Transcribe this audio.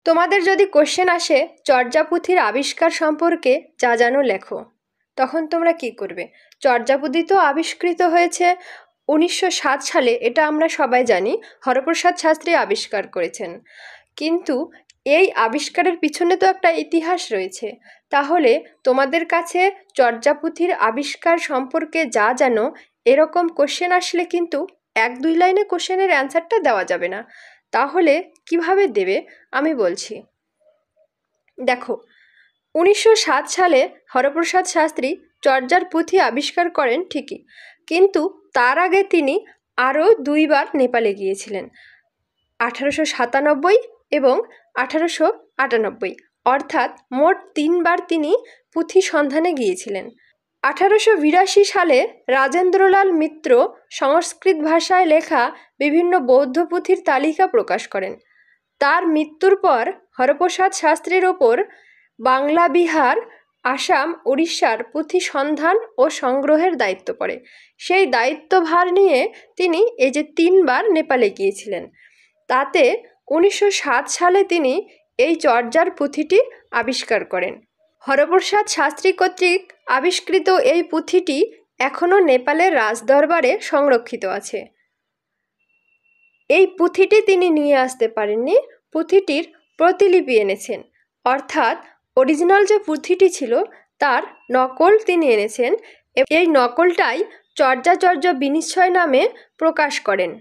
তোমাদের যদি কোশ্চেন আসে চর্যাপুঁথির আবিষ্কার সম্পর্কে যা জানো লেখো, তখন তোমরা কি করবে? চর্যাপুঁথি তো আবিষ্কৃত হয়েছে 1907 সালে, এটা আমরা সবাই জানি। হরপ্রসাদ শাস্ত্রী আবিষ্কার করেছেন। কিন্তু এই আবিষ্কারের পিছনে তো একটা ইতিহাস রয়েছে। তাহলে তোমাদের কাছে চর্যাপুঁথির আবিষ্কার সম্পর্কে যা জানো এরকম কোশ্চেন আসলে কিন্তু 1-2 লাইনে কোশ্চেনের অ্যান্সারটা দেওয়া যাবে না। তাহলে কিভাবে দেবে আমি বলছি। দেখো, 1907 সালে হরপ্রসাদ শাস্ত্রী চর্যার পুঁথি আবিষ্কার করেন ঠিকই, কিন্তু তার আগে তিনি আরও 2 বার নেপালে গিয়েছিলেন, 1897 এবং 1898, অর্থাৎ মোট 3 বার তিনি পুঁথি সন্ধানে গিয়েছিলেন। 1882 সালে রাজেন্দ্রলাল মিত্র সংস্কৃত ভাষায় লেখা বিভিন্ন বৌদ্ধ পুঁথির তালিকা প্রকাশ করেন। তার মৃত্যুর পর হরপ্রসাদ শাস্ত্রীর ওপর বাংলা, বিহার, আসাম, উড়িষ্যার পুঁথি সন্ধান ও সংগ্রহের দায়িত্ব পড়ে। সেই দায়িত্বভার নিয়ে তিনি এই যে 3 বার নেপালে গিয়েছিলেন, তাতে 1907 সালে তিনি এই চর্যার পুঁথিটি আবিষ্কার করেন। হরপ্রসাদ শাস্ত্রী কর্তৃক আবিষ্কৃত এই পুঁথিটি এখনও নেপালের রাজদরবারে সংরক্ষিত আছে। এই পুঁথিটি তিনি নিয়ে আসতে পারেননি, পুঁথিটির প্রতিলিপি এনেছেন, অর্থাৎ অরিজিনাল যে পুঁথিটি ছিল তার নকল তিনি এনেছেন। এই নকলটাই চর্যাচর্য বিনিশ্চয় নামে প্রকাশ করেন।